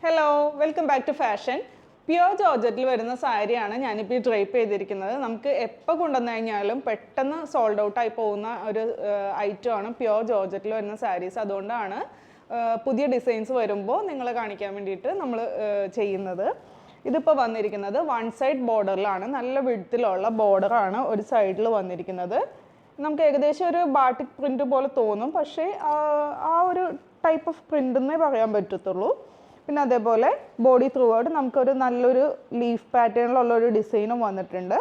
Hello, welcome back to fashion. Pure ജോർജറ്റിൽ വരുന്ന സാരിയാണ് ഞാനിപ്പോൾ ഈ ഡ്രൈപ്പ് ചെയ്തിരിക്കുന്നത്. നമുക്ക് എപ്പോൾ കൊണ്ടുവന്നു കഴിഞ്ഞാലും പെട്ടെന്ന് സോൾഡ് ഔട്ട് ആയി പോകുന്ന ഒരു ഐറ്റമാണ് പ്യുവർ ജോർജറ്റിൽ വരുന്ന സാരീസ്. അതുകൊണ്ടാണ് പുതിയ ഡിസൈൻസ് വരുമ്പോൾ നിങ്ങളെ കാണിക്കാൻ വേണ്ടിയിട്ട് നമ്മൾ ചെയ്യുന്നത്. ഇതിപ്പോൾ വന്നിരിക്കുന്നത് വൺ സൈഡ് ബോർഡറിലാണ്. നല്ല വിഡ്ത്തിലുള്ള ബോർഡറാണ് ഒരു സൈഡിൽ വന്നിരിക്കുന്നത്. നമുക്ക് ഏകദേശം ഒരു ബാട്ടിക് പ്രിൻ്റ് പോലെ തോന്നും, പക്ഷേ ആ ഒരു ടൈപ്പ് ഓഫ് പ്രിൻ്റ് എന്നേ പറയാൻ പറ്റത്തുള്ളൂ. പിന്നെ അതേപോലെ ബോഡി ത്രൂ ഔട്ട് നമുക്കൊരു നല്ലൊരു ലീഫ് പാറ്റേണിലുള്ളൊരു ഡിസൈനും വന്നിട്ടുണ്ട്.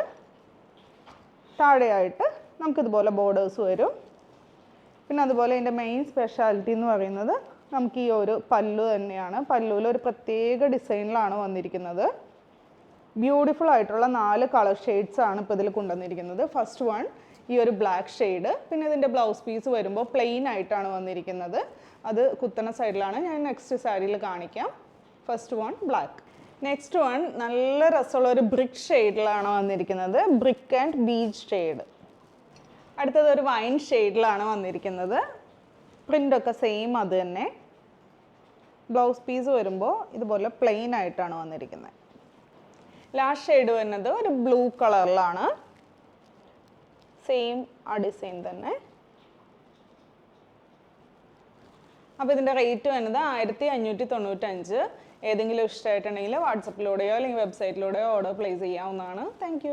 താഴെയായിട്ട് നമുക്കിതുപോലെ ബോർഡേഴ്സ് വരും. പിന്നെ അതുപോലെ ഇതിൻ്റെ മെയിൻ സ്പെഷ്യാലിറ്റി എന്ന് പറയുന്നത് നമുക്ക് ഈ ഒരു പല്ലു തന്നെയാണ്. പല്ലുവിൽ ഒരു പ്രത്യേക ഡിസൈനിലാണ് വന്നിരിക്കുന്നത്. ബ്യൂട്ടിഫുൾ ആയിട്ടുള്ള 4 കളർ ഷെയ്ഡ്സ് ആണ് ഇപ്പോൾ ഇതിൽ കൊണ്ടുവന്നിരിക്കുന്നത്. ഫസ്റ്റ് വൺ ഈ ഒരു ബ്ലാക്ക് ഷെയ്ഡ്. പിന്നെ ഇതിൻ്റെ ബ്ലൗസ് പീസ് വരുമ്പോൾ പ്ലെയിൻ ആയിട്ടാണ് വന്നിരിക്കുന്നത്. അത് കുത്തണ സൈഡിലാണ്. ഞാൻ നെക്സ്റ്റ് സാരിയിൽ കാണിക്കാം. First one black. Next one നല്ല രസമുള്ള ഒരു ബ്രിക്ക് ഷെയ്ഡിലാണ് വന്നിരിക്കുന്നത്. Brick and beach shade. അടുത്തത് ഒരു വൈൻ ഷെയ്ഡിലാണ് വന്നിരിക്കുന്നത്. പ്രിൻ്റൊക്കെ സെയിം അത് തന്നെ. ബ്ലൗസ് പീസ് വരുമ്പോൾ ഇതുപോലെ പ്ലെയിൻ ആയിട്ടാണ് വന്നിരിക്കുന്നത്. ലാസ്റ്റ് ഷെയ്ഡ് വരുന്നത് ഒരു ബ്ലൂ കളറിലാണ്. സെയിം ആ ഡിസൈൻ തന്നെ. അപ്പോൾ ഇതിൻ്റെ റേറ്റ് വരുന്നത് 1595. ഏതെങ്കിലും ഇഷ്ടമായിട്ടുണ്ടെങ്കിൽ വാട്സപ്പിലൂടെയോ അല്ലെങ്കിൽ വെബ്സൈറ്റിലൂടെയോ ഓർഡർ പ്ലേസ് ചെയ്യാവുന്നതാണ്. താങ്ക്